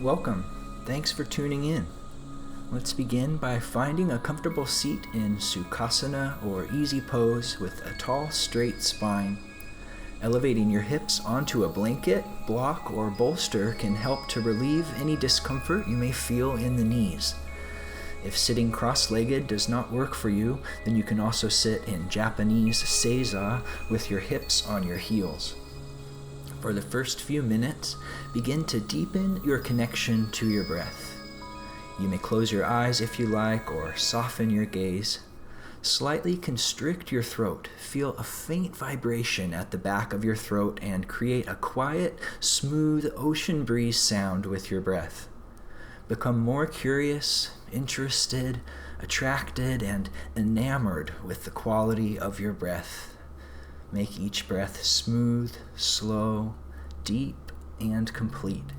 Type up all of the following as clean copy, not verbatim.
Welcome. Thanks for tuning in. Let's begin by finding a comfortable seat in Sukhasana or easy pose with a tall, straight spine. Elevating your hips onto a blanket, block, or bolster can help to relieve any discomfort you may feel in the knees. If sitting cross-legged does not work for you, then you can also sit in Japanese seiza with your hips on your heels. For the first few minutes, begin to deepen your connection to your breath. You may close your eyes if you like, or soften your gaze. Slightly constrict your throat. Feel a faint vibration at the back of your throat and create a quiet, smooth ocean breeze sound with your breath. Become more curious, interested, attracted, and enamored with the quality of your breath. Make each breath smooth, slow, deep, and complete.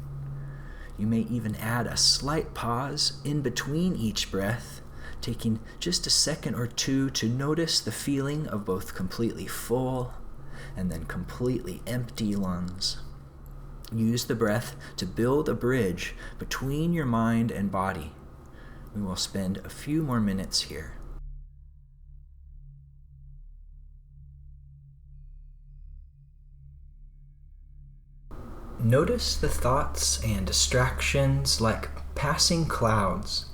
You may even add a slight pause in between each breath, taking just a second or two to notice the feeling of both completely full and then completely empty lungs. Use the breath to build a bridge between your mind and body. We will spend a few more minutes here. Notice the thoughts and distractions like passing clouds.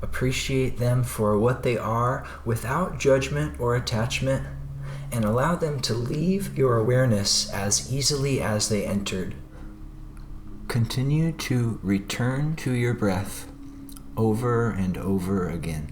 Appreciate them for what they are without judgment or attachment, and allow them to leave your awareness as easily as they entered. Continue to return to your breath over and over again.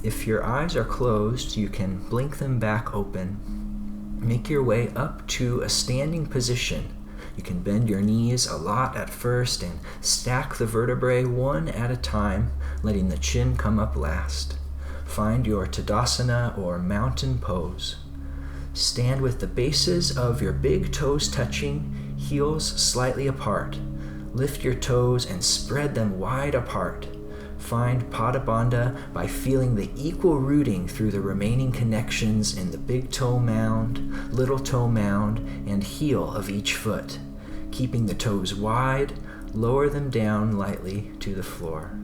If your eyes are closed, you can blink them back open. Make your way up to a standing position. You can bend your knees a lot at first and stack the vertebrae one at a time, letting the chin come up last. Find your Tadasana or mountain pose. Stand with the bases of your big toes touching, heels slightly apart. Lift your toes and spread them wide apart. Find Padabandha by feeling the equal rooting through the remaining connections in the big toe mound, little toe mound, and heel of each foot. Keeping the toes wide, lower them down lightly to the floor.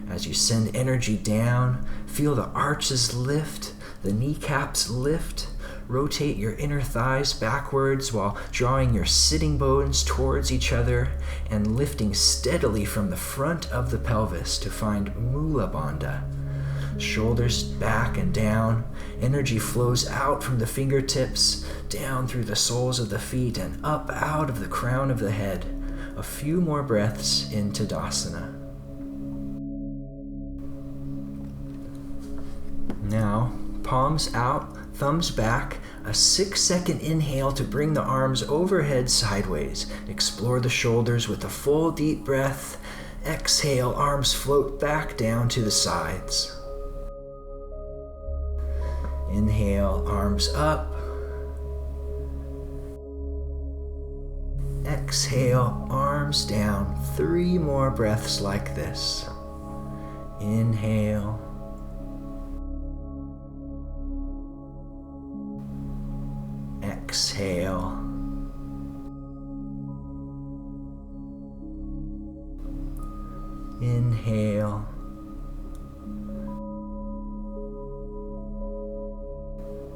As you send energy down, feel the arches lift, the kneecaps lift. Rotate your inner thighs backwards while drawing your sitting bones towards each other and lifting steadily from the front of the pelvis to find Mula Bandha. Shoulders back and down. Energy flows out from the fingertips, down through the soles of the feet, and up out of the crown of the head. A few more breaths in Tadasana. Now, palms out, thumbs back, a 6-second inhale to bring the arms overhead sideways. Explore the shoulders with a full deep breath. Exhale, arms float back down to the sides. Inhale, arms up. Exhale, arms down. 3 more breaths like this. Inhale. Exhale. Inhale.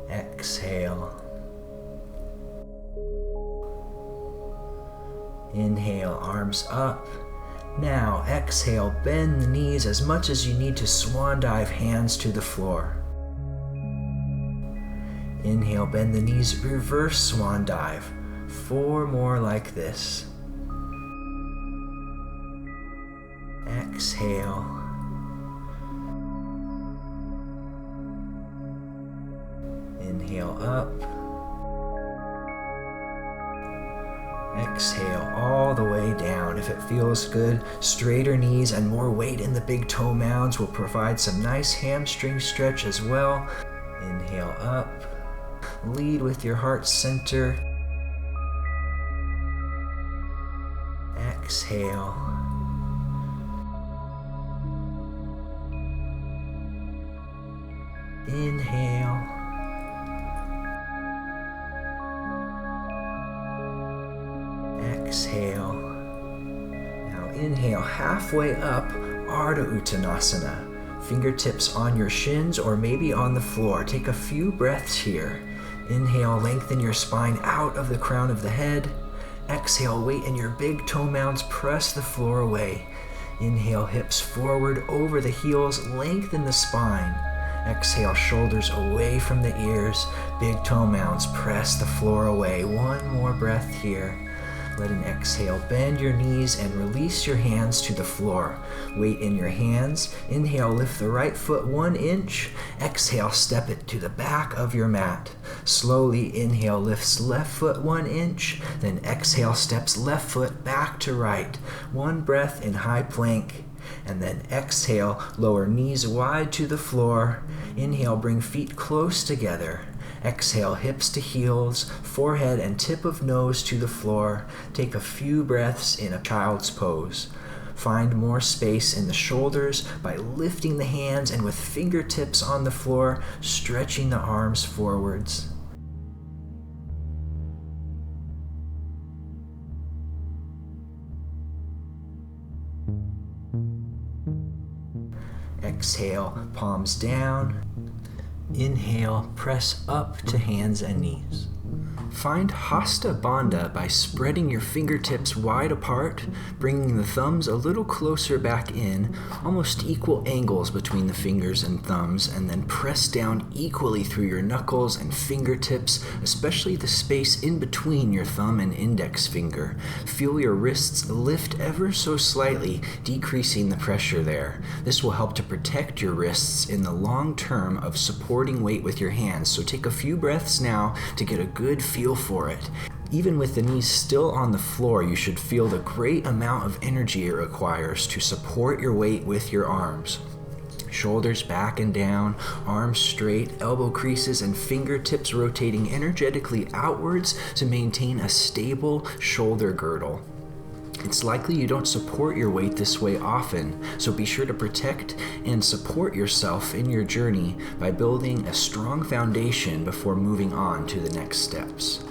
Exhale. Inhale, arms up. Now exhale, bend the knees as much as you need to swan dive, hands to the floor. Inhale, bend the knees, reverse swan dive. 4 more like this. Exhale. Inhale up. Exhale all the way down. If it feels good, straighter knees and more weight in the big toe mounds will provide some nice hamstring stretch as well. Inhale up. Lead with your heart center. Exhale. Inhale. Exhale. Now inhale halfway up, Ardha Uttanasana. Fingertips on your shins or maybe on the floor. Take a few breaths here. Inhale, lengthen your spine out of the crown of the head. Exhale, weight in your big toe mounds, press the floor away. Inhale, hips forward over the heels, lengthen the spine. Exhale, shoulders away from the ears, big toe mounds, press the floor away. One more breath here. Let an exhale, bend your knees and release your hands to the floor. Weight in your hands. Inhale, lift the right foot 1 inch. Exhale, step it to the back of your mat. Slowly inhale, lifts left foot 1 inch. Then exhale, steps left foot back to right. One breath in high plank. And then exhale, lower knees wide to the floor. Inhale, bring feet close together. Exhale, hips to heels, forehead and tip of nose to the floor. Take a few breaths in a child's pose. Find more space in the shoulders by lifting the hands and with fingertips on the floor, stretching the arms forwards. Exhale, palms down. Inhale, press up to hands and knees. Find Hasta Bandha by spreading your fingertips wide apart, bringing the thumbs a little closer back in, almost equal angles between the fingers and thumbs, and then press down equally through your knuckles and fingertips, especially the space in between your thumb and index finger. Feel your wrists lift ever so slightly, decreasing the pressure there. This will help to protect your wrists in the long term of supporting weight with your hands, so take a few breaths now to get a good feel for it. Even with the knees still on the floor, you should feel the great amount of energy it requires to support your weight with your arms. Shoulders back and down, arms straight, elbow creases and fingertips rotating energetically outwards to maintain a stable shoulder girdle. It's likely you don't support your weight this way often, so be sure to protect and support yourself in your journey by building a strong foundation before moving on to the next steps.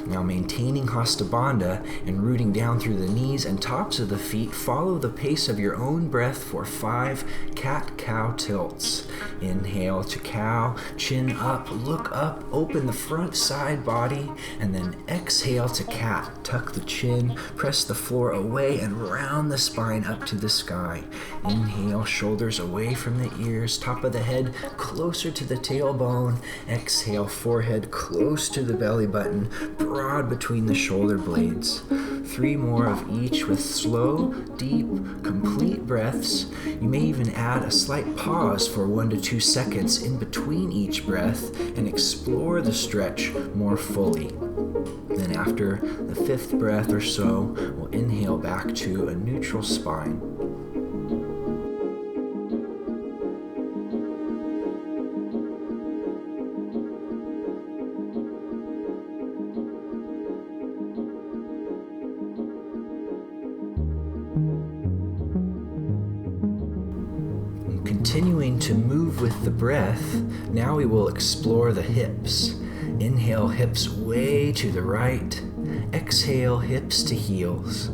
Now, maintaining Hasta Bandha and rooting down through the knees and tops of the feet, follow the pace of your own breath for 5 cat-cow tilts. Inhale to cow, chin up, look up, open the front side body, and then exhale to cat. Tuck the chin, press the floor away, and round the spine up to the sky. Inhale, shoulders away from the ears, top of the head closer to the tailbone. Exhale, forehead close to the belly button, broad between the shoulder blades. 3 more of each with slow, deep, complete breaths. You may even add a slight pause for 1 to 2 seconds in between each breath and explore the stretch more fully. Then after the 5th breath or so, we'll inhale back to a neutral spine. Continuing to move with the breath, now we will explore the hips. Inhale, hips way to the right. Exhale, hips to heels.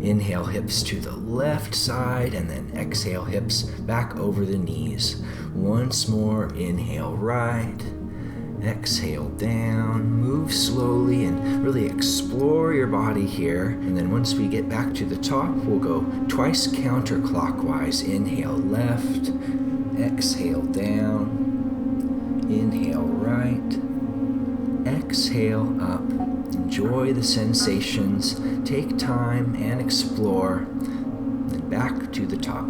Inhale, hips to the left side, and then exhale, hips back over the knees. Once more, inhale right. Exhale down, move slowly and really explore your body here. And then once we get back to the top, we'll go twice counterclockwise. Inhale left, exhale down, inhale right, exhale up. Enjoy the sensations, take time and explore. Then back to the top.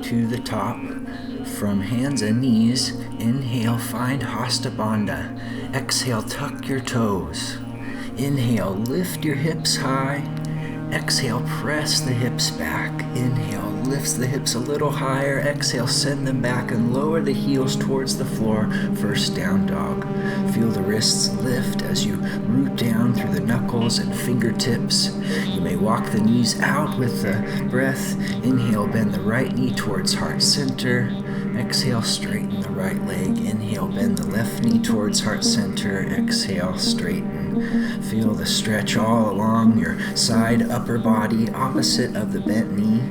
To the top. From hands and knees, inhale, find Hasta Bandha. Exhale, tuck your toes. Inhale, lift your hips high. Exhale, press the hips back. Inhale, lifts the hips a little higher. Exhale, send them back and lower the heels towards the floor. First down dog. Feel the wrists lift as you root down through the knuckles and fingertips. You may walk the knees out with the breath. Inhale, bend the right knee towards heart center. Exhale, straighten the right leg. Inhale, bend the left knee towards heart center. Exhale, straighten. Feel the stretch all along your side upper body, opposite of the bent knee.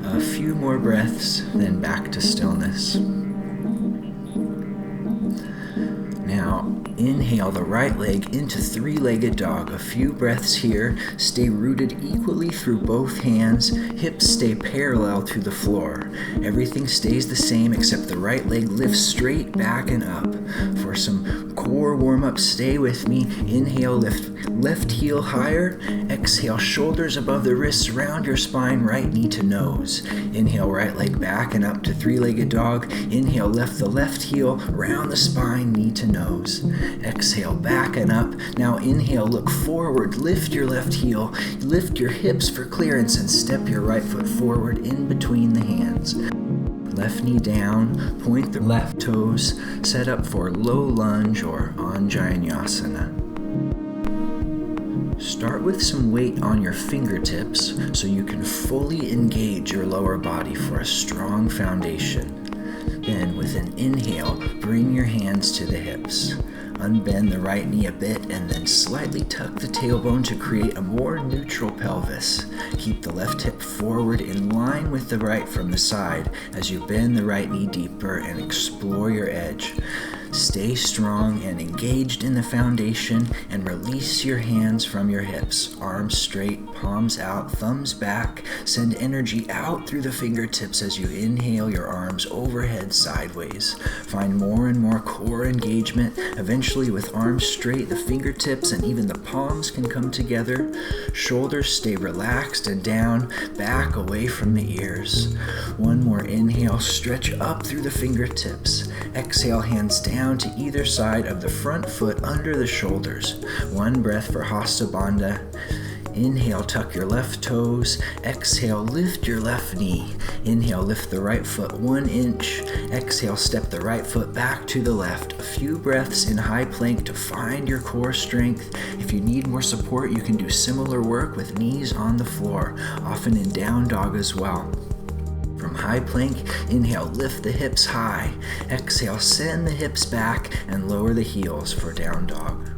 A few more breaths, then back to stillness. Now, inhale the right leg into three-legged dog. A few breaths here. Stay rooted equally through both hands. Hips stay parallel to the floor. Everything stays the same except the right leg lifts straight back and up. For some core warm-up, stay with me. Inhale, lift left heel higher. Exhale, shoulders above the wrists, round your spine, right knee to nose. Inhale, right leg back and up to three-legged dog. Inhale, lift the left heel, round the spine, knee to nose. Exhale, back and up. Now inhale, look forward, lift your left heel, lift your hips for clearance, and step your right foot forward in between the hands. Left knee down, point the left toes, set up for low lunge or Anjayasana. Start with some weight on your fingertips so you can fully engage your lower body for a strong foundation. Then, with an inhale, bring your hands to the hips. Unbend the right knee a bit and then slightly tuck the tailbone to create a more neutral pelvis. Keep the left hip forward in line with the right from the side as you bend the right knee deeper and explore your edge. Stay strong and engaged in the foundation and release your hands from your hips. Arms straight, palms out, thumbs back. Send energy out through the fingertips as you inhale your arms overhead sideways. Find more and more core engagement. Eventually, with arms straight, the fingertips and even the palms can come together. Shoulders stay relaxed and down, back away from the ears. One more inhale, stretch up through the fingertips. Exhale, hands down to either side of the front foot under the shoulders. One breath for Hasta Bandha. Inhale, tuck your left toes. Exhale, lift your left knee. Inhale, lift the right foot 1 inch. Exhale, step the right foot back to the left. A few breaths in high plank to find your core strength. If you need more support, you can do similar work with knees on the floor, often in down dog as well. From high plank, inhale, lift the hips high. Exhale, send the hips back and lower the heels for down dog.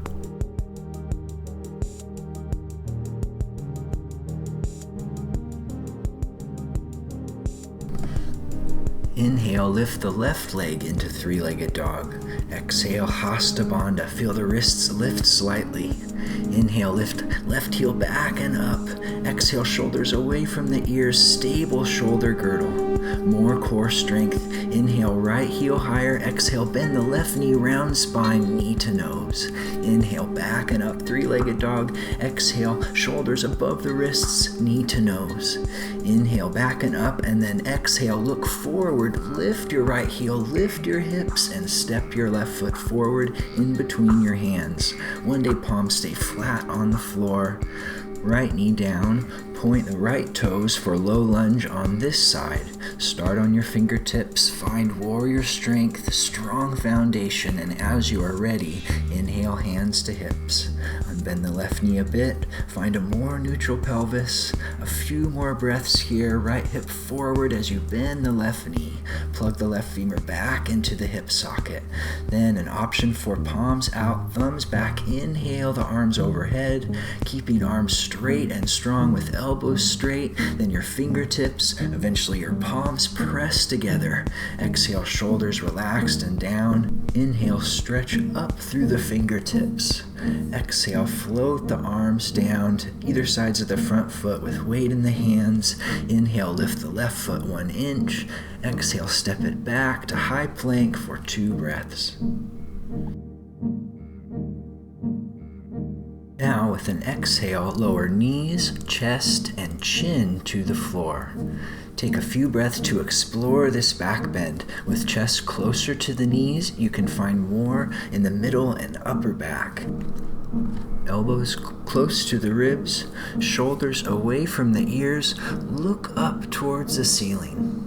Inhale, lift the left leg into three-legged dog. Exhale, Hasta Bandha. Feel the wrists lift slightly. Inhale, lift left heel back and up. Exhale, shoulders away from the ears, stable shoulder girdle. More core strength. Inhale, right heel higher. Exhale, bend the left knee, round spine, knee to nose. Inhale, back and up, three-legged dog. Exhale, shoulders above the wrists, knee to nose. Inhale, back and up, and then exhale, look forward. Lift your right heel, lift your hips, and step your left foot forward in between your hands. One day, palms stay flat on the floor. Right knee down. Point the right toes for low lunge on this side. Start on your fingertips. Find warrior strength, strong foundation, and as you are ready, inhale, hands to hips. Unbend the left knee a bit. Find a more neutral pelvis. A few more breaths here. Right hip forward as you bend the left knee. Plug the left femur back into the hip socket. Then an option for palms out, thumbs back. Inhale the arms overhead, keeping arms straight and strong with elbows straight. Then your fingertips, eventually your palms press together. Exhale, shoulders relaxed and down. Inhale, stretch up through the fingertips. Exhale, float the arms down to either sides of the front foot with weight in the hands. Inhale, lift the left foot 1 inch. Exhale, step it back to high plank for 2 breaths. Now, with an exhale, lower knees, chest, and chin to the floor. Take a few breaths to explore this back bend. With chest closer to the knees, you can find more in the middle and upper back. Elbows close to the ribs, shoulders away from the ears, look up towards the ceiling.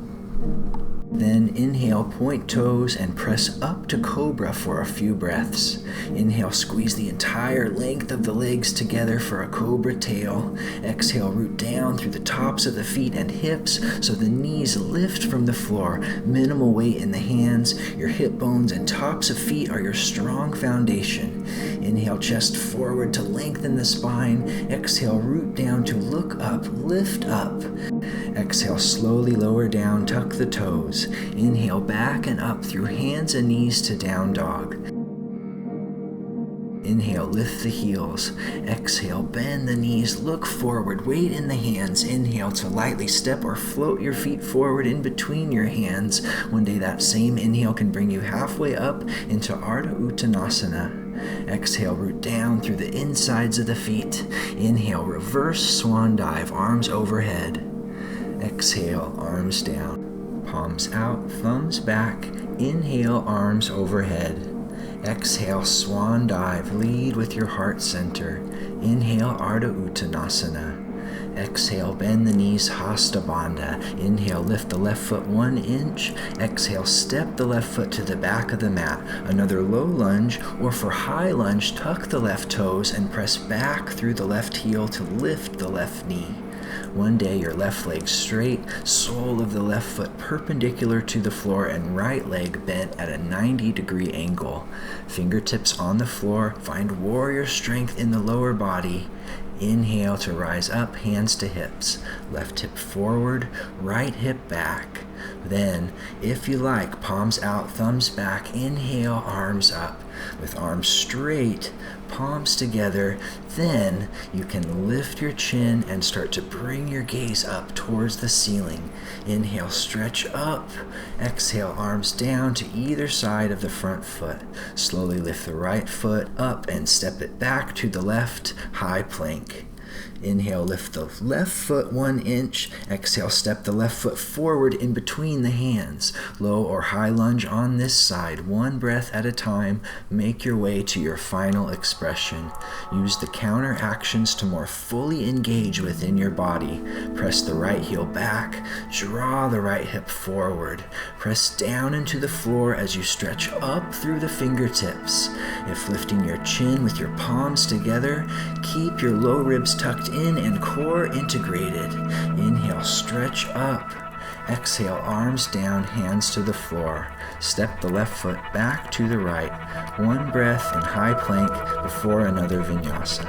Then inhale, point toes, and press up to cobra for a few breaths. Inhale, squeeze the entire length of the legs together for a cobra tail. Exhale, root down through the tops of the feet and hips so the knees lift from the floor. Minimal weight in the hands. Your hip bones and tops of feet are your strong foundation. Inhale, chest forward to lengthen the spine. Exhale, root down to look up, lift up. Exhale, slowly lower down, tuck the toes. Inhale, back and up through hands and knees to down dog. Inhale, lift the heels. Exhale, bend the knees, look forward, weight in the hands. Inhale to lightly step or float your feet forward in between your hands. One day that same inhale can bring you halfway up into Ardha Uttanasana. Exhale, root down through the insides of the feet. Inhale, reverse swan dive, arms overhead. Exhale, arms down. Palms out, thumbs back. Inhale, arms overhead. Exhale, swan dive. Lead with your heart center. Inhale, Ardha Uttanasana. Exhale, bend the knees, Hasta Bandha. Inhale, lift the left foot 1 inch. Exhale, step the left foot to the back of the mat. Another low lunge, or for high lunge, tuck the left toes and press back through the left heel to lift the left knee. One day, your left leg straight, sole of the left foot perpendicular to the floor, and right leg bent at a 90-degree angle. Fingertips on the floor. Find warrior strength in the lower body. Inhale to rise up, hands to hips. Left hip forward, right hip back. Then, if you like, palms out, thumbs back. Inhale, arms up. With arms straight, palms together. Then you can lift your chin and start to bring your gaze up towards the ceiling. Inhale, stretch up. Exhale, arms down to either side of the front foot. Slowly lift the right foot up and step it back to the left, high plank. Inhale, lift the left foot 1 inch. Exhale, step the left foot forward in between the hands. Low or high lunge on this side. 1 breath at a time. Make your way to your final expression. Use the counter actions to more fully engage within your body. Press the right heel back. Draw the right hip forward. Press down into the floor as you stretch up through the fingertips. If lifting your chin with your palms together, keep your low ribs tucked in and core integrated. Inhale, stretch up. Exhale, arms down, hands to the floor. Step the left foot back to the right. 1 breath in high plank before another vinyasa.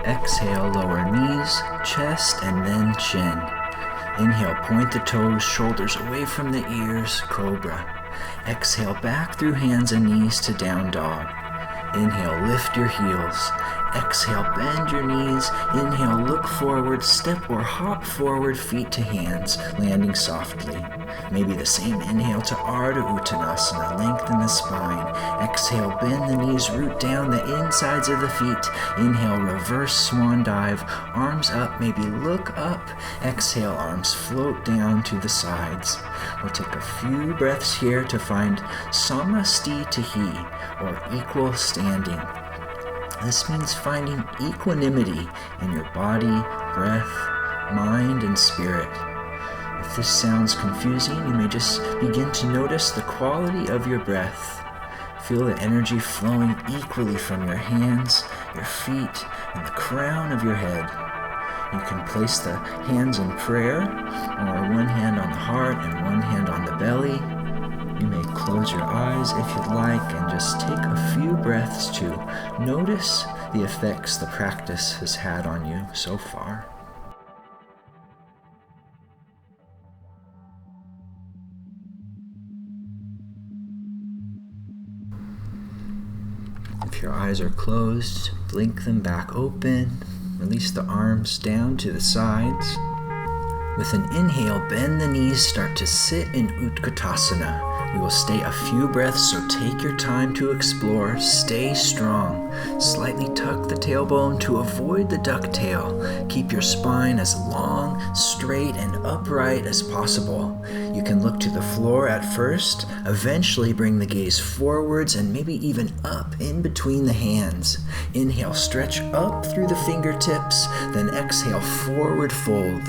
Exhale, lower knees, chest, and then chin. Inhale, point the toes, shoulders away from the ears, cobra. Exhale, back through hands and knees to down dog. Inhale, lift your heels. Exhale, bend your knees. Inhale, look forward, step or hop forward, feet to hands, landing softly. Maybe the same inhale to Ardha Uttanasana, lengthen the spine. Exhale, bend the knees, root down the insides of the feet. Inhale, reverse swan dive, arms up, maybe look up. Exhale, arms float down to the sides. We'll take a few breaths here to find Samastitihi, or equal standing. This means finding equanimity in your body, breath, mind, and spirit. If this sounds confusing, you may just begin to notice the quality of your breath. Feel the energy flowing equally from your hands, your feet, and the crown of your head. You can place the hands in prayer, or 1 hand on the heart and 1 hand on the belly. You may close your eyes if you'd like and just take a few breaths to notice the effects the practice has had on you so far. If your eyes are closed, blink them back open. Release the arms down to the sides. With an inhale, bend the knees, start to sit in Utkatasana. We will stay a few breaths, so take your time to explore. Stay strong. Slightly tuck the tailbone to avoid the duck tail. Keep your spine as long, straight, and upright as possible. You can look to the floor at first, eventually bring the gaze forwards and maybe even up in between the hands. Inhale, stretch up through the fingertips, then exhale, forward fold.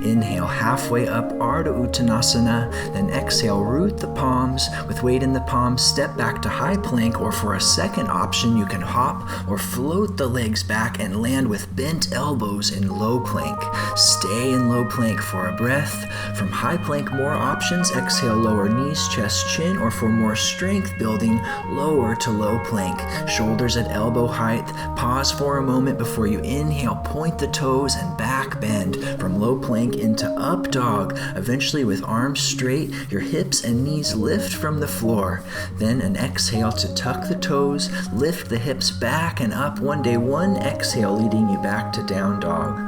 Inhale, halfway up, Ardha Uttanasana, then exhale, root the palms. With weight in the palms, step back to high plank, or for a second option, you can hop or float the legs back and land with bent elbows in low plank. Stay in low plank for a breath. From high plank, more options. Exhale, lower knees, chest, chin, or for more strength building, lower to low plank. Shoulders at elbow height. Pause for a moment before you inhale, point the toes and back bend. From low plank into up dog. Eventually, with arms straight, your hips and knees lift from the floor. Then an exhale to tuck the toes, lift the hips back and up. One day, one exhale leading you back to down dog.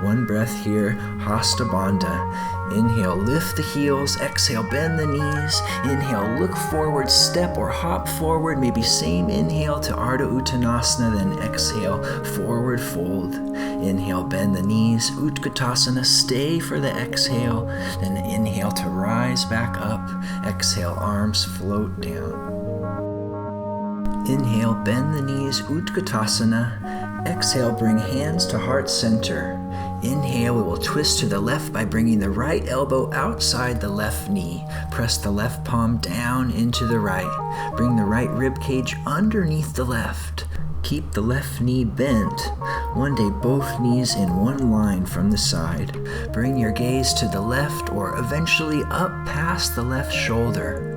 One breath here, Hasta Bandha. Inhale, lift the heels. Exhale, bend the knees. Inhale, look forward, step or hop forward. Maybe same inhale to Ardha Uttanasana, then exhale, forward fold. Inhale, bend the knees. Utkatasana, stay for the exhale. Then inhale to rise back up. Exhale, arms float down. Inhale, bend the knees. Utkatasana. Exhale, bring hands to heart center. Inhale, we will twist to the left by bringing the right elbow outside the left knee. Press the left palm down into the right. Bring the right rib cage underneath the left. Keep the left knee bent. One day, both knees in one line from the side. Bring your gaze to the left or eventually up past the left shoulder.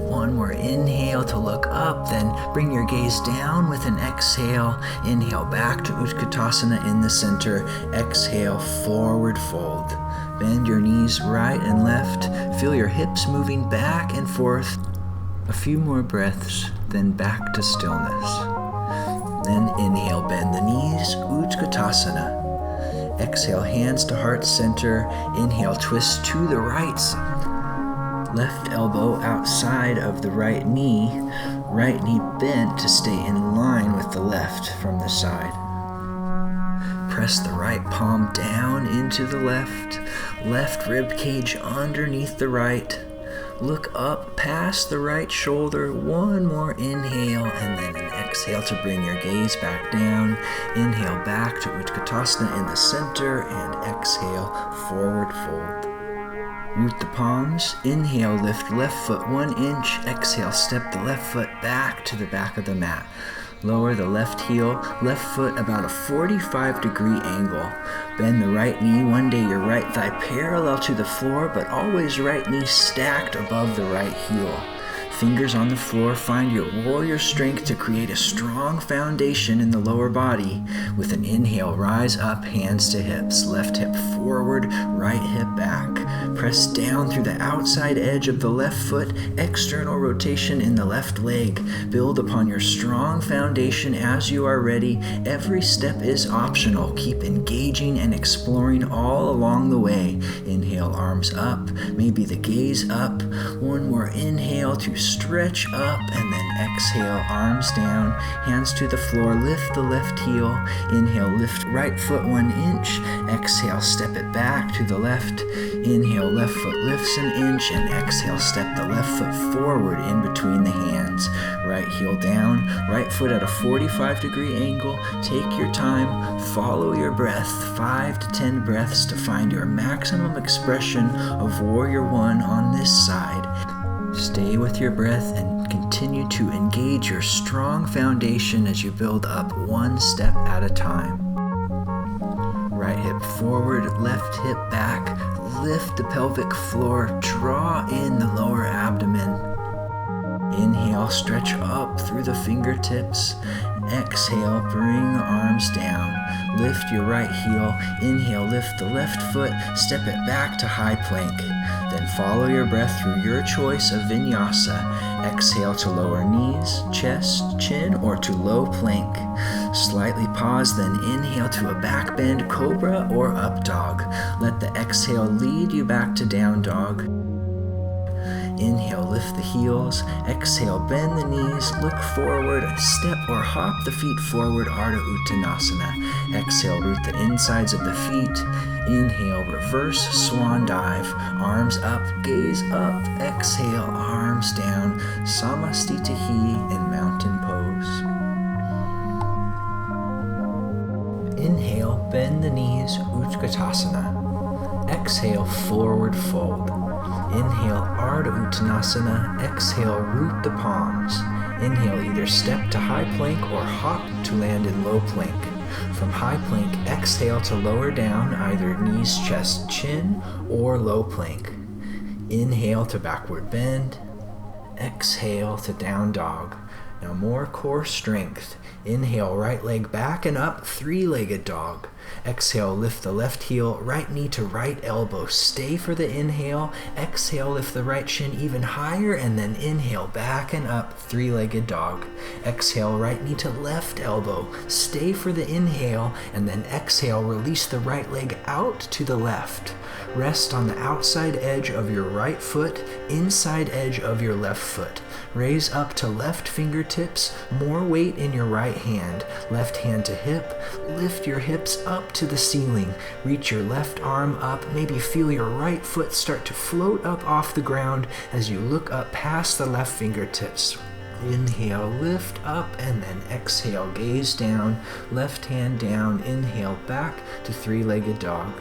One more inhale to look up, then bring your gaze down with an exhale. Inhale back to Utkatasana in the center. Exhale, forward fold. Bend your knees right and left. Feel your hips moving back and forth. A few more breaths, then back to stillness. Then inhale, bend the knees, Utkatasana. Exhale, hands to heart center. Inhale, twist to the right side. Left elbow outside of the right knee bent to stay in line with the left from the side. Press the right palm down into the left rib cage underneath the right. Look up past the right shoulder. One more inhale and then an exhale to bring your gaze back down. Inhale back to Utkatasana in the center and exhale, forward fold. Root the palms. Inhale, lift left foot 1 inch. Exhale, step the left foot back to the back of the mat. Lower the left heel, left foot about a 45-degree angle. Bend the right knee. One day your right thigh parallel to the floor, but always right knee stacked above the right heel. Fingers on the floor, find your warrior strength to create a strong foundation in the lower body. With an inhale, rise up, hands to hips. Left hip forward, right hip back. Press down through the outside edge of the left foot, external rotation in the left leg. Build upon your strong foundation as you are ready. Every step is optional. Keep engaging and exploring all along the way. Inhale, arms up, maybe the gaze up. One more inhale to stretch up and then exhale, arms down, hands to the floor, lift the left heel. Inhale, lift right foot 1 inch. Exhale, step it back to the left. Inhale, left foot lifts an inch and exhale, step the left foot forward in between the hands. Right heel down, right foot at a 45-degree angle. Take your time, follow your breath, 5 to 10 breaths to find your maximum expression of Warrior One on this side. Stay with your breath and continue to engage your strong foundation as you build up one step at a time. Right hip forward, left hip back. Lift the pelvic floor, draw in the lower abdomen. Inhale, stretch up through the fingertips. Exhale, bring the arms down. Lift your right heel. Inhale, lift the left foot. Step it back to high plank. Then follow your breath through your choice of Vinyasa. Exhale to lower knees, chest, chin, or to low plank. Slightly pause, then inhale to a back bend cobra or up dog. Let the exhale lead you back to down dog. Inhale, lift the heels. Exhale, bend the knees. Look forward, step or hop the feet forward, Ardha Uttanasana. Exhale, root the insides of the feet. Inhale, reverse swan dive. Arms up, gaze up. Exhale, arms down. Samastitihi in mountain pose. Inhale, bend the knees, Utkatasana. Exhale, forward fold. Inhale, Ardha Uttanasana. Exhale, root the palms. Inhale, either step to high plank or hop to land in low plank. From high plank, exhale to lower down, either knees, chest, chin, or low plank. Inhale to backward bend. Exhale to down dog. Now more core strength. Inhale, right leg back and up, three-legged dog. Exhale, lift the left heel, right knee to right elbow. Stay for the inhale. Exhale, lift the right shin even higher, and then inhale, back and up, three-legged dog. Exhale, right knee to left elbow. Stay for the inhale, and then exhale, release the right leg out to the left. Rest on the outside edge of your right foot, inside edge of your left foot. Raise up to left fingertips, more weight in your right hand. Left hand to hip. Lift your hips up to the ceiling. Reach your left arm up. Maybe feel your right foot start to float up off the ground as you look up past the left fingertips. Inhale, lift up, and then exhale, gaze down. Left hand down. Inhale, back to three-legged dog.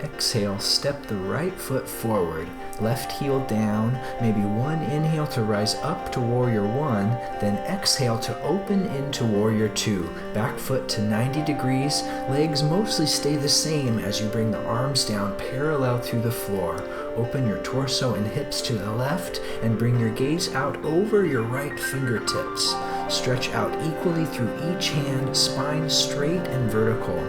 Exhale, step the right foot forward, left heel down, maybe one inhale to rise up to warrior one, then exhale to open into warrior two. Back foot to 90 degrees, legs mostly stay the same as you bring the arms down parallel to the floor. Open your torso and hips to the left and bring your gaze out over your right fingertips. Stretch out equally through each hand, spine straight and vertical.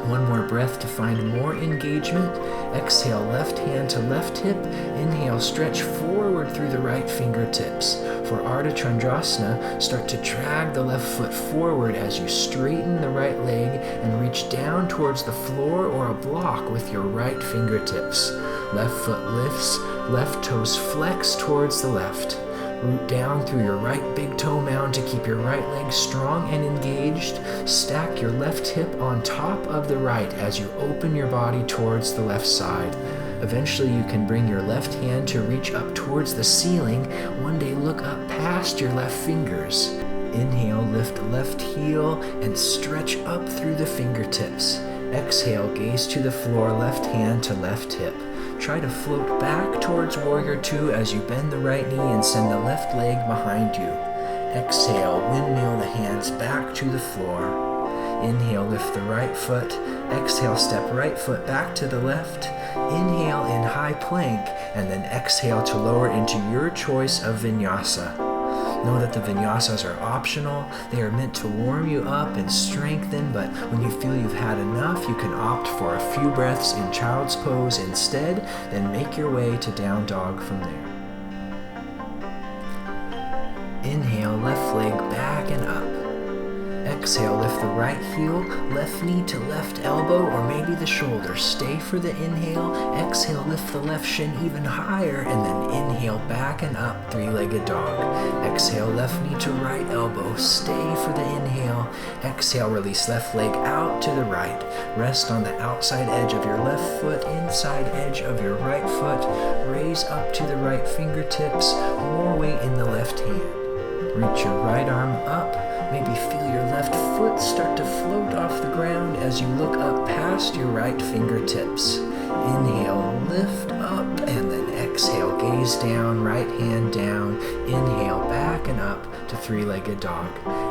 One more breath to find more engagement. Exhale, left hand to left hip. Inhale, stretch forward through the right fingertips. For Ardha Chandrasana, start to drag the left foot forward as you straighten the right leg and reach down towards the floor or a block with your right fingertips. Left foot lifts, left toes flex towards the left. Root down through your right big toe mound to keep your right leg strong and engaged. Stack your left hip on top of the right as you open your body towards the left side. Eventually you can bring your left hand to reach up towards the ceiling. One day look up past your left fingers. Inhale, lift the left heel and stretch up through the fingertips. Exhale, gaze to the floor, left hand to left hip. Try to float back towards warrior two as you bend the right knee and send the left leg behind you. Exhale, windmill the hands back to the floor. Inhale, lift the right foot. Exhale, step right foot back to the left. Inhale in high plank, and then exhale to lower into your choice of Vinyasa. Know that the Vinyasas are optional. They are meant to warm you up and strengthen, but when you feel you've had enough, you can opt for a few breaths in child's pose instead, then make your way to down dog from there. Inhale, left leg back and up. Exhale, lift the right heel, left knee to left elbow, or maybe the shoulder. Stay for the inhale. Exhale, lift the left shin even higher, and then inhale back and up, three-legged dog. Exhale, left knee to right elbow. Stay for the inhale. Exhale, release left leg out to the right. Rest on the outside edge of your left foot, inside edge of your right foot. Raise up to the right fingertips, more weight in the left hand. Reach your right arm up. Maybe feel your left foot start to float off the ground as you look up past your right fingertips. Inhale, lift up, and then exhale, gaze down, right hand down. Inhale, back and up, to three-legged dog.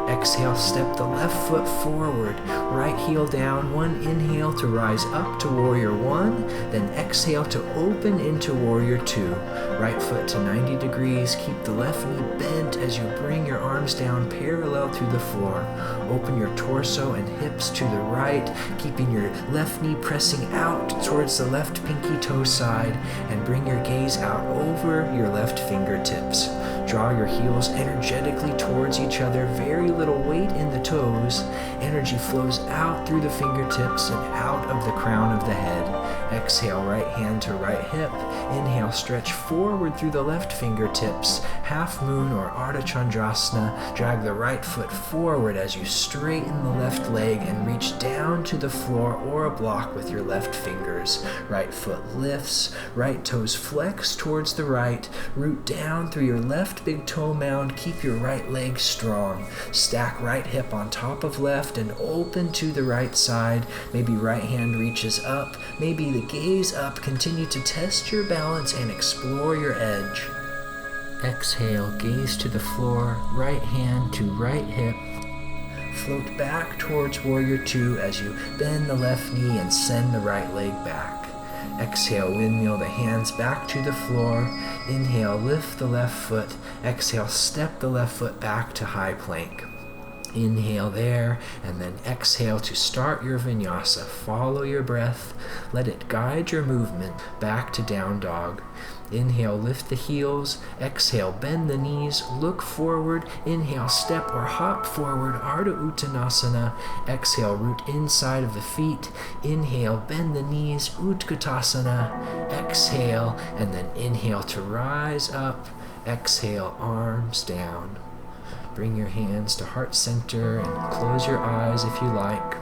Exhale, step the left foot forward, right heel down. One inhale to rise up to warrior one, then exhale to open into warrior two. Right foot to 90 degrees. Keep the left knee bent as you bring your arms down parallel to the floor. Open your torso and hips to the right, keeping your left knee pressing out towards the left pinky toe side, and bring your gaze out over your left fingertips. Draw your heels energetically towards each other, very little weight in the toes. Energy flows out through the fingertips and out of the crown of the head. Exhale, right hand to right hip. Inhale, stretch forward through the left fingertips. Half moon or Ardha Chandrasana. Drag the right foot forward as you straighten the left leg and reach down to the floor or a block with your left fingers. Right foot lifts, right toes flex towards the right. Root down through your left big toe mound. Keep your right leg strong. Stack right hip on top of left and open to the right side. Maybe right hand reaches up, maybe the gaze up. Continue to test your balance and explore your edge. Exhale, gaze to the floor, right hand to right hip. Float back towards warrior two as you bend the left knee and send the right leg back. Exhale, windmill the hands back to the floor. Inhale, lift the left foot. Exhale, step the left foot back to high plank. Inhale there, and then exhale to start your vinyasa. Follow your breath. Let it guide your movement back to down dog. Inhale, lift the heels. Exhale, bend the knees. Look forward. Inhale, step or hop forward, Ardha Uttanasana. Exhale, root inside of the feet. Inhale, bend the knees, Utkatasana. Exhale, and then inhale to rise up. Exhale, arms down. Bring your hands to heart center and close your eyes if you like,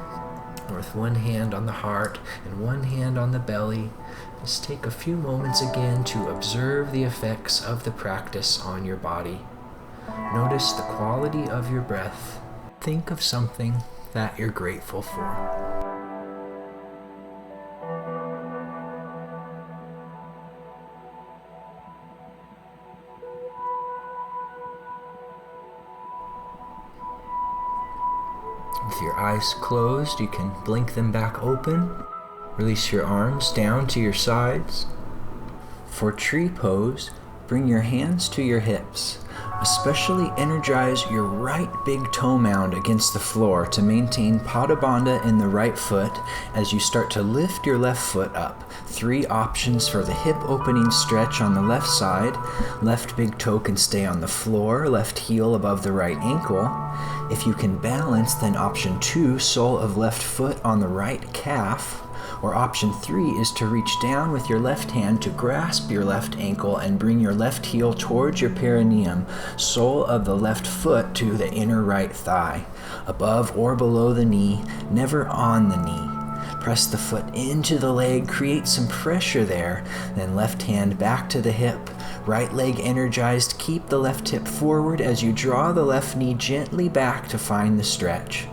with one hand on the heart and one hand on the belly. Just take a few moments again to observe the effects of the practice on your body. Notice the quality of your breath. Think of something that you're grateful for. With your eyes closed, you can blink them back open. Release your arms down to your sides. For tree pose, bring your hands to your hips. Especially energize your right big toe mound against the floor to maintain Padabandha in the right foot as you start to lift your left foot up. 3 options for the hip opening stretch on the left side. Left big toe can stay on the floor, left heel above the right ankle. If you can balance, then option 2, sole of left foot on the right calf. Or option 3 is to reach down with your left hand to grasp your left ankle and bring your left heel towards your perineum, sole of the left foot to the inner right thigh, above or below the knee, never on the knee. Press the foot into the leg, create some pressure there, then left hand back to the hip. Right leg energized, keep the left hip forward as you draw the left knee gently back to find the stretch.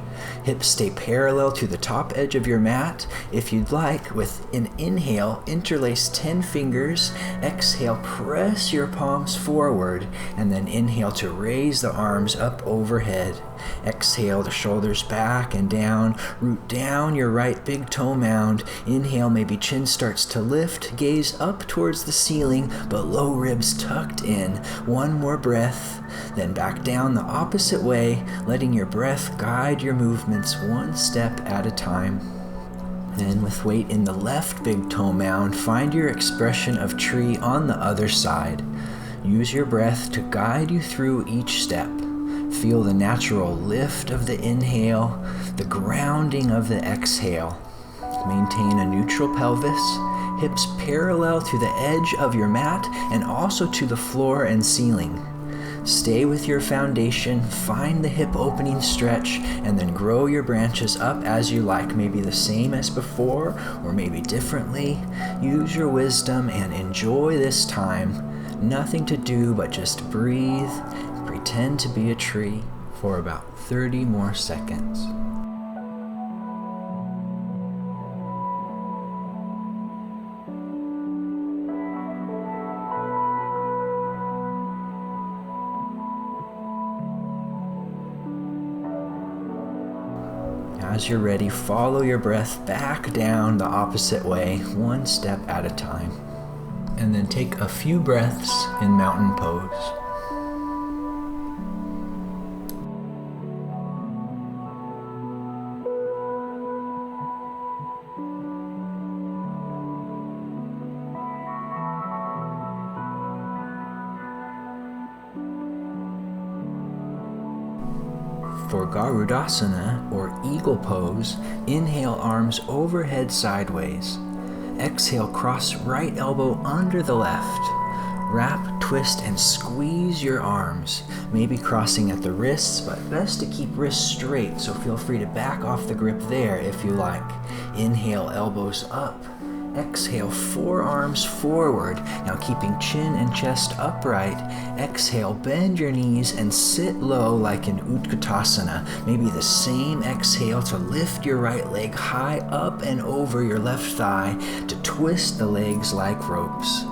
Hips stay parallel to the top edge of your mat. If you'd like, with an inhale, interlace 10 fingers. Exhale, press your palms forward, and then inhale to raise the arms up overhead. Exhale, the shoulders back and down. Root down your right big toe mound. Inhale, maybe chin starts to lift. Gaze up towards the ceiling, but low ribs tucked in. One more breath. Then back down the opposite way, letting your breath guide your movements one step at a time. Then with weight in the left big toe mound, find your expression of tree on the other side. Use your breath to guide you through each step. Feel the natural lift of the inhale, the grounding of the exhale. Maintain a neutral pelvis, hips parallel to the edge of your mat and also to the floor and ceiling. Stay with your foundation, find the hip opening stretch, and then grow your branches up as you like, maybe the same as before, or maybe differently. Use your wisdom and enjoy this time. Nothing to do but just breathe, pretend to be a tree for about 30 more seconds. As you're ready, follow your breath back down the opposite way, one step at a time. And then take a few breaths in mountain pose. For Garudasana, or eagle pose, inhale arms overhead sideways. Exhale, cross right elbow under the left. Wrap, twist, and squeeze your arms, maybe crossing at the wrists, but best to keep wrists straight, so feel free to back off the grip there if you like. Inhale, elbows up. Exhale, forearms forward, now keeping chin and chest upright. Exhale, bend your knees and sit low like in Utkatasana. Maybe the same exhale to lift your right leg high up and over your left thigh to twist the legs like ropes.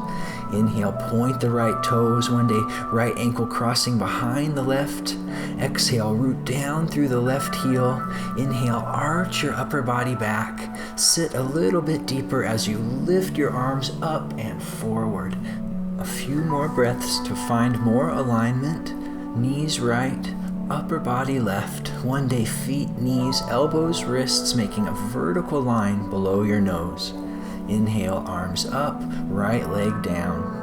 Inhale, point the right toes, one day right ankle crossing behind the left. Exhale, root down through the left heel. Inhale, arch your upper body back. Sit a little bit deeper as you lift your arms up and forward. A few more breaths to find more alignment. Knees right, upper body left. One day feet, knees, elbows, wrists making a vertical line below your nose. Inhale, arms up, right leg down.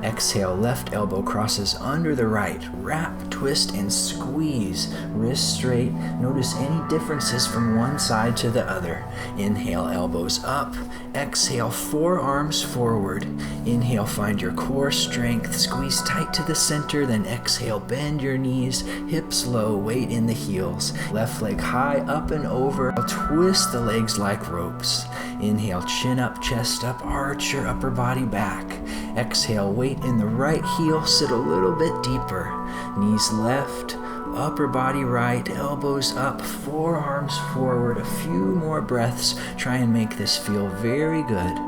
Exhale, left elbow crosses under the right. Wrap, twist, and squeeze. Wrists straight. Notice any differences from one side to the other. Inhale, elbows up. Exhale, forearms forward. Inhale, find your core strength. Squeeze tight to the center, then exhale, bend your knees. Hips low, weight in the heels. Left leg high, up and over. Twist the legs like ropes. Inhale, chin up, chest up, arch your upper body back. Exhale, weight in the right heel, sit a little bit deeper. Knees left, upper body right, elbows up, forearms forward. A few more breaths. Try and make this feel very good.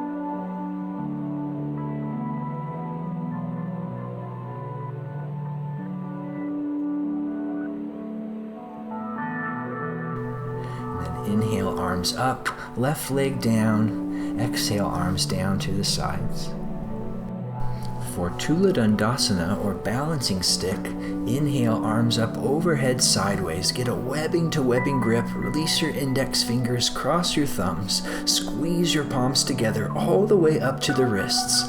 Inhale, arms up, left leg down. Exhale, arms down to the sides. For Tula Dandasana, or balancing stick, inhale, arms up overhead sideways. Get a webbing to webbing grip. Release your index fingers, cross your thumbs. Squeeze your palms together all the way up to the wrists.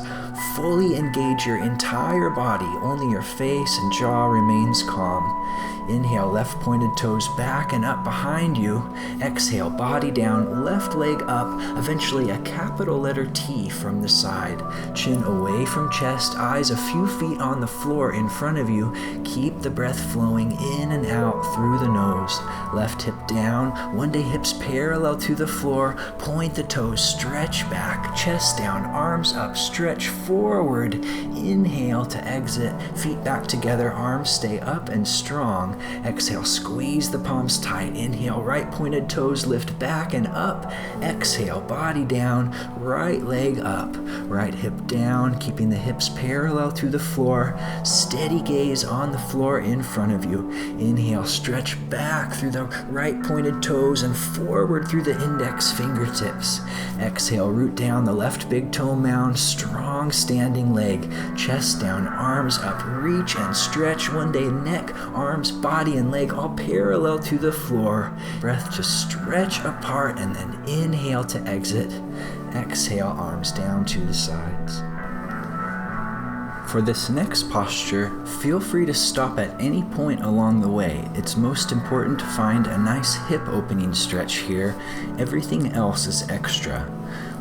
Fully engage your entire body. Only your face and jaw remains calm. Inhale, left pointed toes back and up behind you. Exhale, body down, left leg up, eventually a capital letter T from the side. Chin away from chest, eyes a few feet on the floor in front of you. Keep the breath flowing in and out through the nose. Left hip down, one day hips parallel to the floor. Point the toes, stretch back, chest down, arms up, stretch forward. Inhale to exit, feet back together, arms stay up and strong. Exhale, squeeze the palms tight. Inhale, right pointed toes lift back and up. Exhale, body down, right leg up, right hip down, keeping the hips parallel to the floor. Steady gaze on the floor in front of you. Inhale, stretch back through the right pointed toes and forward through the index fingertips. Exhale, root down the left big toe mound, strong standing leg, chest down, arms up, reach and stretch. One day neck, arms, body and leg all parallel to the floor. Breath to stretch apart and then inhale to exit. Exhale, arms down to the sides. For this next posture, feel free to stop at any point along the way. It's most important to find a nice hip opening stretch here. Everything else is extra.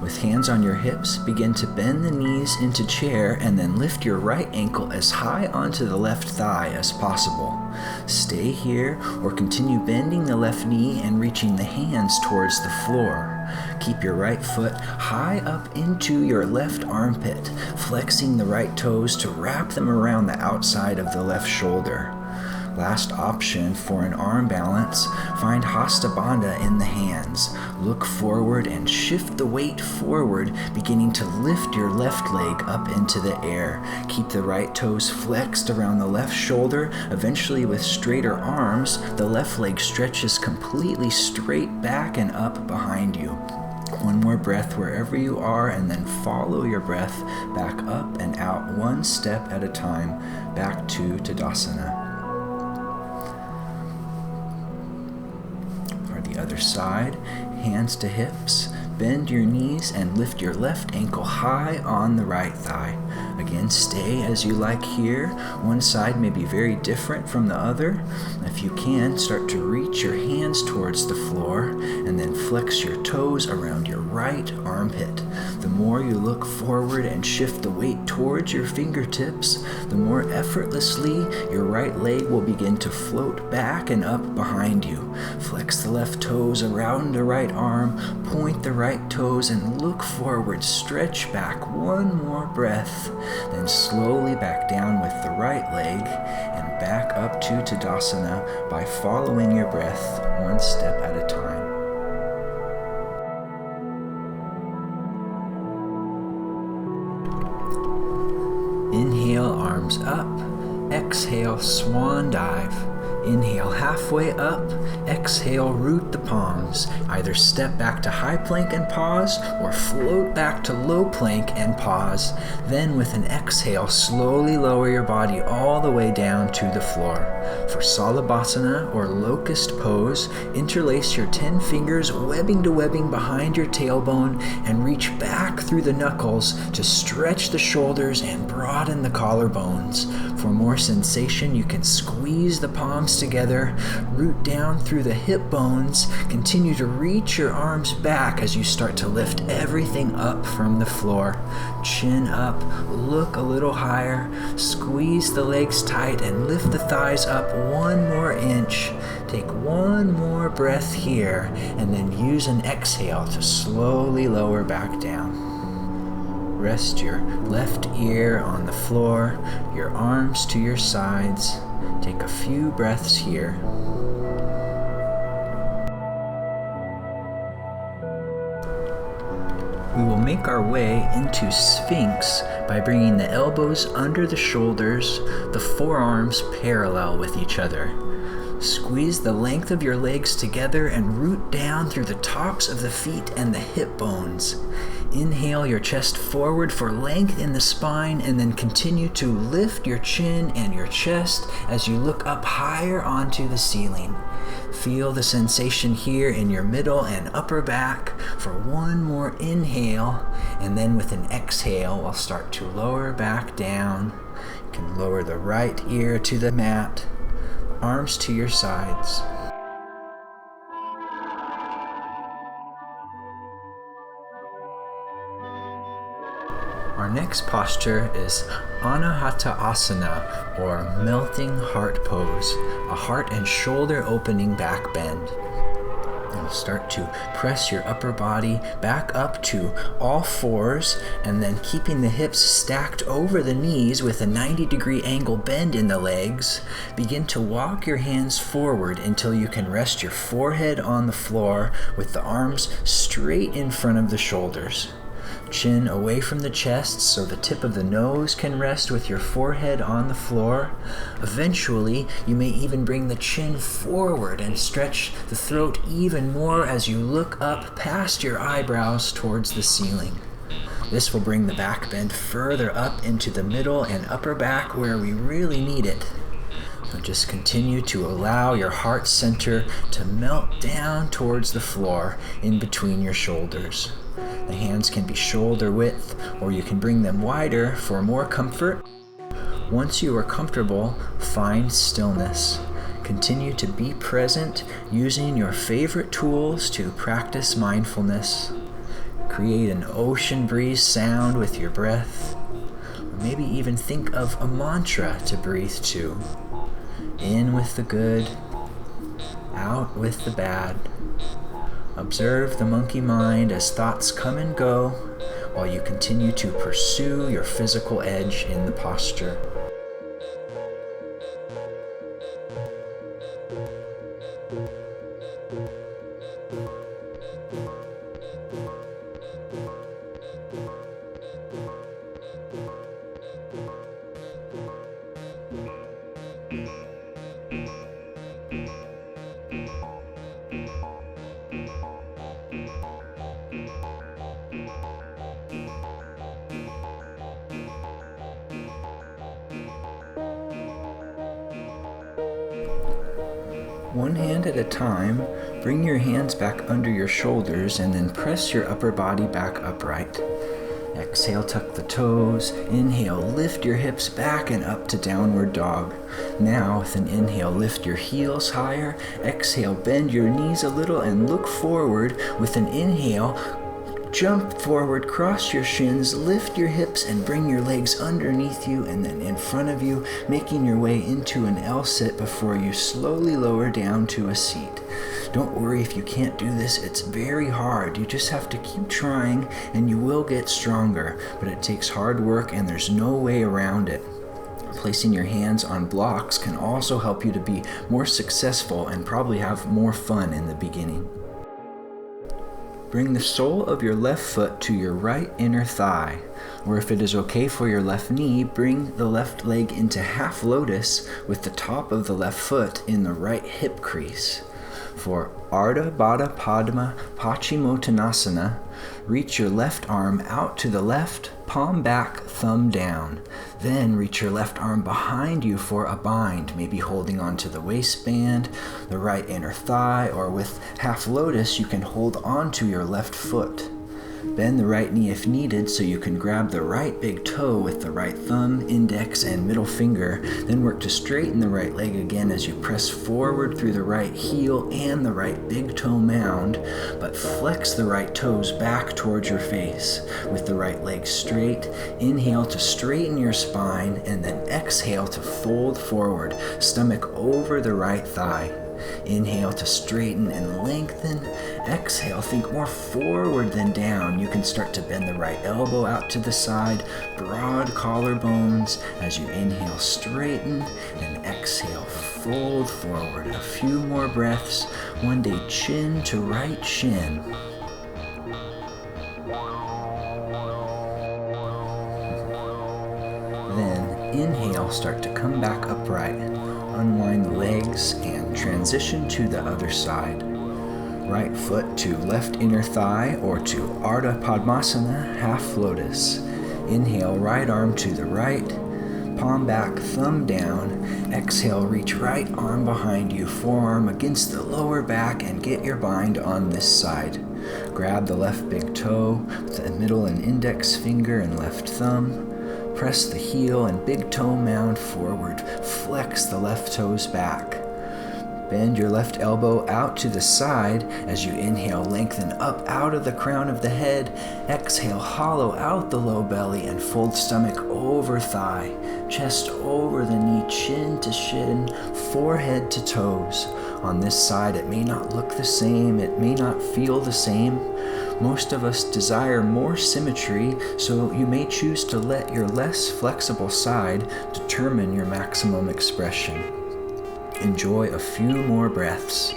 With hands on your hips, begin to bend the knees into chair and then lift your right ankle as high onto the left thigh as possible. Stay here or continue bending the left knee and reaching the hands towards the floor. Keep your right foot high up into your left armpit, flexing the right toes to wrap them around the outside of the left shoulder. Last option for an arm balance, find Hasta Bandha in the hands. Look forward and shift the weight forward, beginning to lift your left leg up into the air. Keep the right toes flexed around the left shoulder. Eventually, with straighter arms, the left leg stretches completely straight back and up behind you. One more breath wherever you are, and then follow your breath back up and out one step at a time, back to Tadasana. For the other side, hands to hips, bend your knees and lift your left ankle high on the right thigh. Again, stay as you like here. One side may be very different from the other. If you can, start to reach your hands towards the floor and then flex your toes around your right armpit. The more you look forward and shift the weight towards your fingertips, the more effortlessly your right leg will begin to float back and up behind you. Flex the left toes around the right arm, point the right toes and look forward. Stretch back one more breath. Then slowly back down with the right leg and back up to Tadasana by following your breath one step at a time. Inhale, arms up. Exhale, swan dive. Inhale, halfway up. Exhale, root the palms. Either step back to high plank and pause, or float back to low plank and pause. Then with an exhale, slowly lower your body all the way down to the floor. For Salabhasana or locust pose, interlace your 10 fingers webbing to webbing behind your tailbone and reach back through the knuckles to stretch the shoulders and broaden the collarbones. For more sensation, you can squeeze the palms together, root down through the hip bones, continue to reach your arms back as you start to lift everything up from the floor. Chin up, look a little higher, squeeze the legs tight and lift the thighs up one more inch. Take one more breath here and then use an exhale to slowly lower back down. Rest your left ear on the floor, your arms to your sides. Take a few breaths here. We will make our way into Sphinx by bringing the elbows under the shoulders, the forearms parallel with each other. Squeeze the length of your legs together and root down through the tops of the feet and the hip bones. Inhale your chest forward for length in the spine, and then continue to lift your chin and your chest as you look up higher onto the ceiling. Feel the sensation here in your middle and upper back for one more inhale, and then with an exhale, we'll start to lower back down. You can lower the right ear to the mat, arms to your sides. Our next posture is Anahata Asana, or melting heart pose, a heart and shoulder opening back bend. And start to press your upper body back up to all fours, and then keeping the hips stacked over the knees with a 90-degree angle bend in the legs, begin to walk your hands forward until you can rest your forehead on the floor with the arms straight in front of the shoulders. Chin away from the chest so the tip of the nose can rest with your forehead on the floor. Eventually, you may even bring the chin forward and stretch the throat even more as you look up past your eyebrows towards the ceiling. This will bring the back bend further up into the middle and upper back where we really need it. So just continue to allow your heart center to melt down towards the floor in between your shoulders. The hands can be shoulder width, or you can bring them wider for more comfort. Once you are comfortable, find stillness. Continue to be present using your favorite tools to practice mindfulness. Create an ocean breeze sound with your breath. Or maybe even think of a mantra to breathe to. In with the good, out with the bad. Observe the monkey mind as thoughts come and go while you continue to pursue your physical edge in the posture. One hand at a time, bring your hands back under your shoulders and then press your upper body back upright. Exhale, tuck the toes. Inhale, lift your hips back and up to downward dog. Now, with an inhale, lift your heels higher. Exhale, bend your knees a little and look forward. With an inhale, jump forward, cross your shins, lift your hips and bring your legs underneath you and then in front of you, making your way into an L-sit before you slowly lower down to a seat. Don't worry if you can't do this, it's very hard. You just have to keep trying and you will get stronger, but it takes hard work and there's no way around it. Placing your hands on blocks can also help you to be more successful and probably have more fun in the beginning. Bring the sole of your left foot to your right inner thigh, or if it is okay for your left knee, bring the left leg into half lotus with the top of the left foot in the right hip crease. For Ardha Baddha Padma Paschimottanasana, reach your left arm out to the left, palm back, thumb down. Then reach your left arm behind you for a bind, maybe holding onto the waistband, the right inner thigh, or with half lotus you can hold onto your left foot. Bend the right knee if needed so you can grab the right big toe with the right thumb, index, and middle finger, then work to straighten the right leg again as you press forward through the right heel and the right big toe mound, but flex the right toes back towards your face. With the right leg straight, inhale to straighten your spine, and then exhale to fold forward, stomach over the right thigh. Inhale to straighten and lengthen. Exhale, think more forward than down. You can start to bend the right elbow out to the side, broad collarbones. As you inhale, straighten, and exhale, fold forward. A few more breaths. One day, chin to right shin. Then inhale, start to come back upright. Unwind the legs and transition to the other side. Right foot to left inner thigh or to Ardha Padmasana, half lotus. Inhale, right arm to the right, palm back, thumb down. Exhale, reach right arm behind you, forearm against the lower back, and get your bind on this side. Grab the left big toe, the middle and index finger and left thumb. Press the heel and big toe mound forward. Flex the left toes back. Bend your left elbow out to the side. As you inhale, lengthen up out of the crown of the head. Exhale, hollow out the low belly and fold stomach over thigh. Chest over the knee, chin to shin, forehead to toes. On this side, it may not look the same, it may not feel the same. Most of us desire more symmetry, so you may choose to let your less flexible side determine your maximum expression. Enjoy a few more breaths.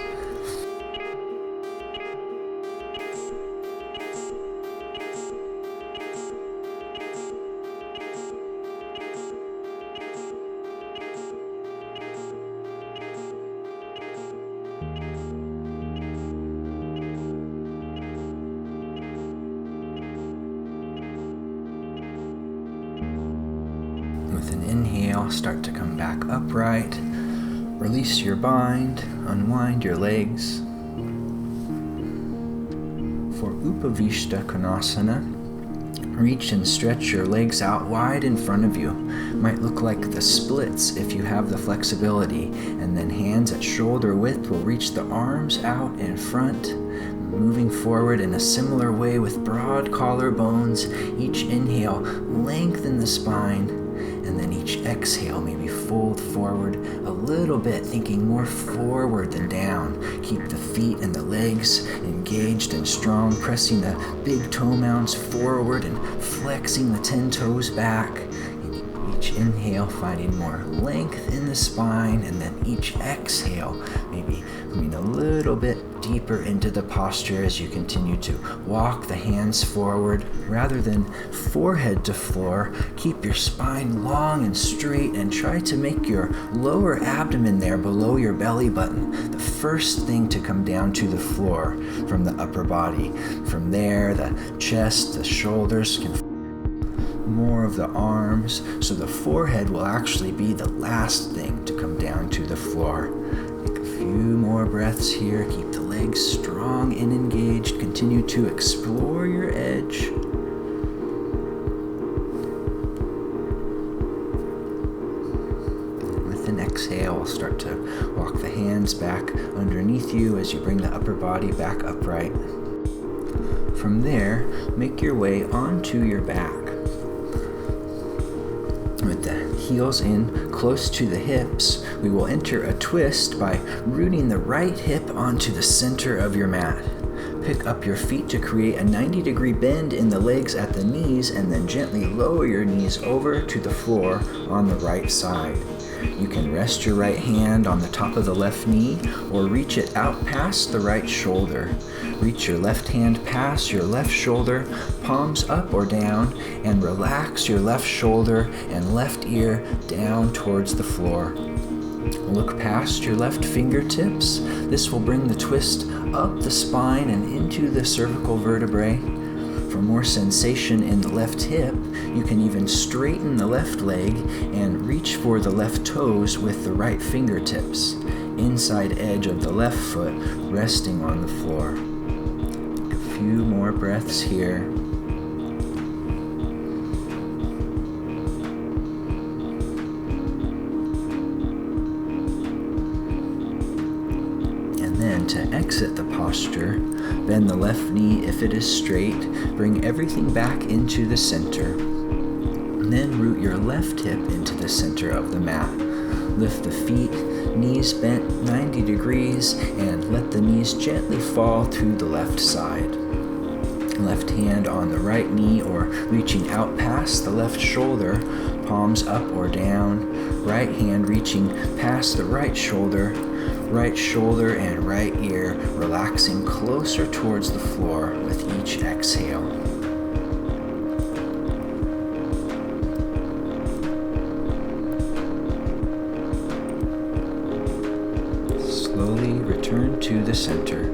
With an inhale, start to come back upright. Release your bind, unwind your legs. For Upavishta Konasana, reach and stretch your legs out wide in front of you. Might look like the splits if you have the flexibility, and then hands at shoulder width will reach the arms out in front. Moving forward in a similar way with broad collarbones. Each inhale, lengthen the spine, and then each exhale, maybe fold forward a little bit, thinking more forward than down. Keep the feet and the legs engaged and strong, pressing the big toe mounds forward and flexing the 10 toes back. Each inhale, finding more length in the spine, and then each exhale, maybe moving a little bit deeper into the posture as you continue to walk the hands forward rather than forehead to floor. Keep your spine long and straight and try to make your lower abdomen there below your belly button the first thing to come down to the floor from the upper body. From there, the chest, the shoulders can more of the arms, so the forehead will actually be the last thing to come down to the floor. Take a few more breaths here. Keep the legs strong and engaged. Continue to explore your edge. With an exhale, we'll start to walk the hands back underneath you as you bring the upper body back upright. From there, make your way onto your back. With the heels in close to the hips, we will enter a twist by rooting the right hip onto the center of your mat. Pick up your feet to create a 90-degree bend in the legs at the knees, and then gently lower your knees over to the floor on the right side. You can rest your right hand on the top of the left knee or reach it out past the right shoulder. Reach your left hand past your left shoulder, palms up or down, and relax your left shoulder and left ear down towards the floor. Look past your left fingertips. This will bring the twist up the spine and into the cervical vertebrae. For more sensation in the left hip, you can even straighten the left leg and reach for the left toes with the right fingertips. Inside edge of the left foot resting on the floor. A few more breaths here. Then to exit the posture, bend the left knee if it is straight, bring everything back into the center. Then root your left hip into the center of the mat. Lift the feet, knees bent 90 degrees, and let the knees gently fall to the left side. Left hand on the right knee or reaching out past the left shoulder, palms up or down, right hand reaching past the right shoulder and right ear relaxing closer towards the floor with each exhale. Slowly return to the center.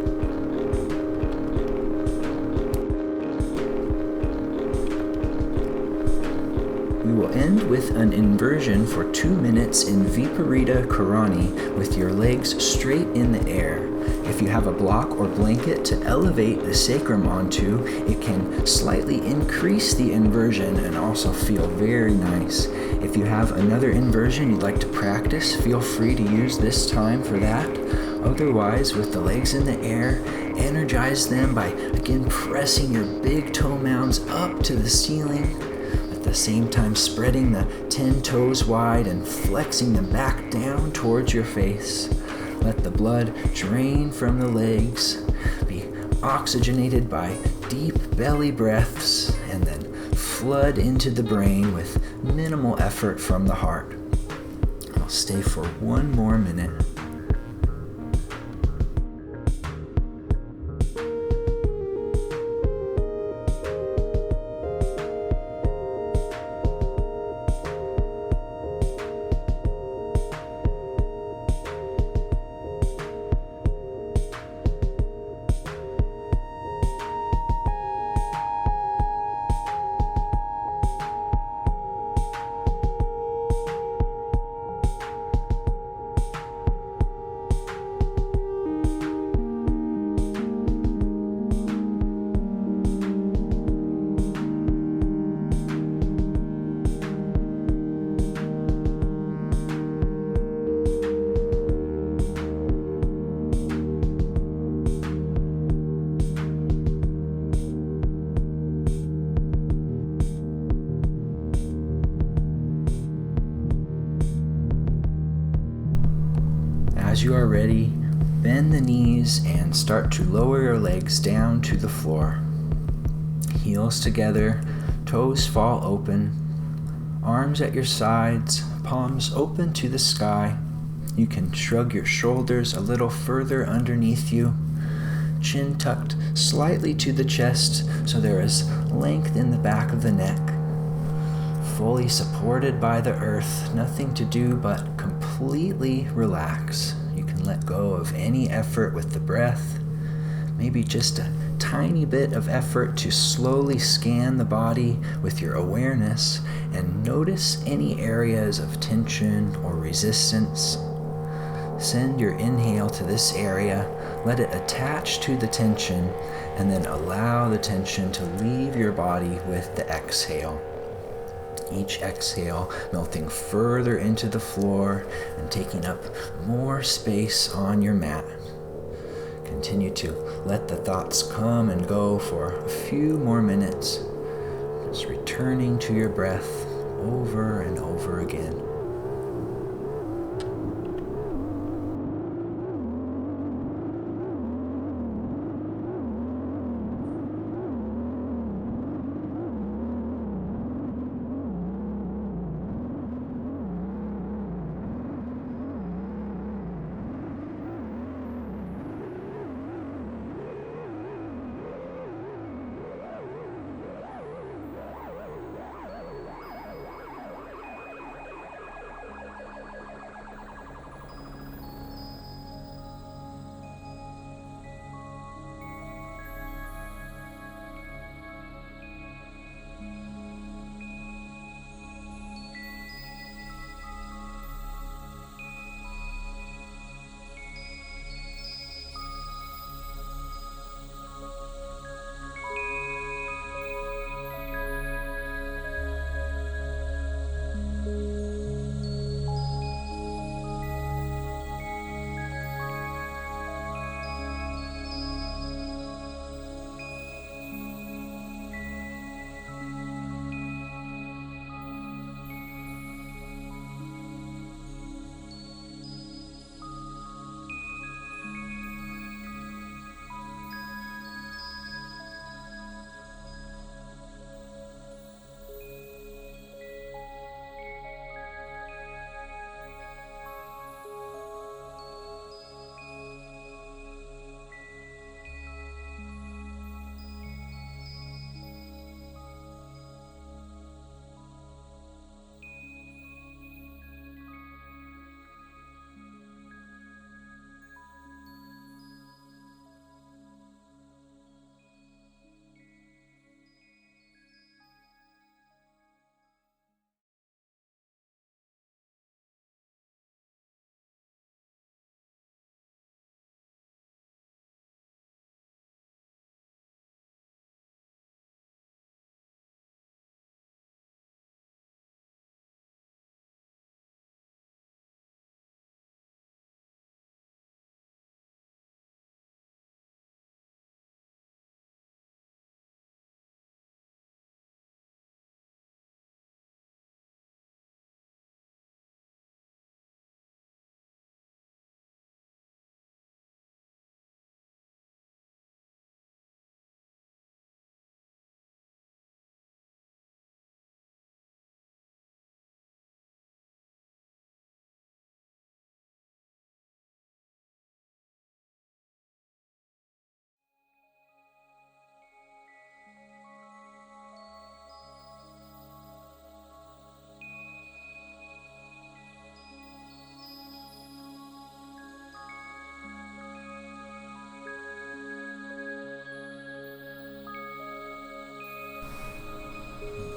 We will end with an inversion for 2 minutes in Viparita Karani with your legs straight in the air. If you have a block or blanket to elevate the sacrum onto, it can slightly increase the inversion and also feel very nice. If you have another inversion you'd like to practice, feel free to use this time for that. Otherwise, with the legs in the air, energize them by again pressing your big toe mounds up to the ceiling. At the same time spreading the 10 toes wide and flexing them back down towards your face. Let the blood drain from the legs, be oxygenated by deep belly breaths, and then flood into the brain with minimal effort from the heart. I'll stay for 1 more minute. As you are ready, bend the knees and start to lower your legs down to the floor. Heels together, toes fall open, arms at your sides, palms open to the sky. You can shrug your shoulders a little further underneath you, chin tucked slightly to the chest so there is length in the back of the neck. Fully supported by the earth, nothing to do but completely relax. You can let go of any effort with the breath, maybe just a tiny bit of effort to slowly scan the body with your awareness and notice any areas of tension or resistance. Send your inhale to this area, let it attach to the tension, and then allow the tension to leave your body with the exhale. Each exhale melting further into the floor and taking up more space on your mat. Continue to let the thoughts come and go for a few more minutes, just returning to your breath over and over again.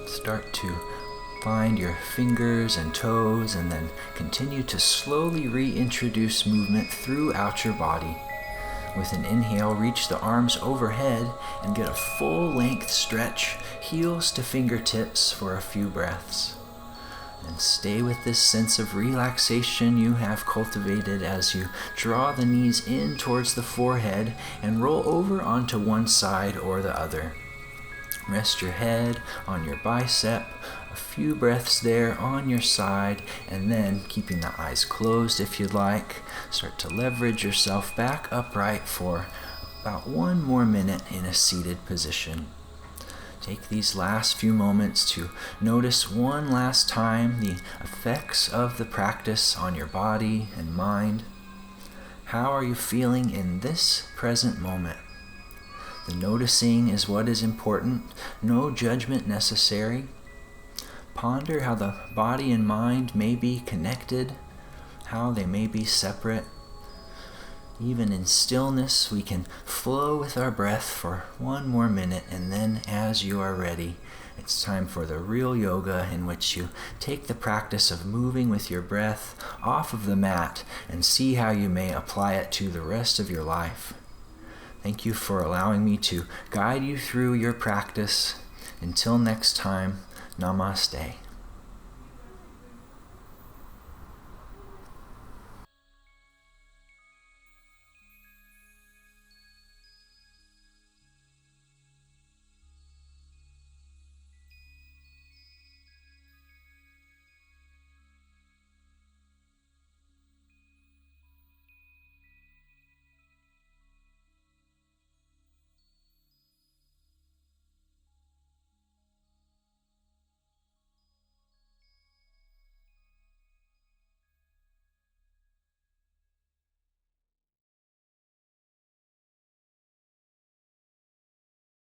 Start to find your fingers and toes, and then continue to slowly reintroduce movement throughout your body. With an inhale, reach the arms overhead and get a full-length stretch, heels to fingertips for a few breaths. And stay with this sense of relaxation you have cultivated as you draw the knees in towards the forehead and roll over onto one side or the other. Rest your head on your bicep, a few breaths there on your side, and then, keeping the eyes closed if you'd like, start to leverage yourself back upright for about 1 more minute in a seated position. Take these last few moments to notice one last time the effects of the practice on your body and mind. How are you feeling in this present moment? The noticing is what is important, no judgment necessary. Ponder how the body and mind may be connected, how they may be separate. Even in stillness, we can flow with our breath for 1 more minute, and then, as you are ready, It's time for the real yoga, in which you take the practice of moving with your breath off of the mat and see how you may apply it to the rest of your life. Thank you for allowing me to guide you through your practice. Until next time, namaste.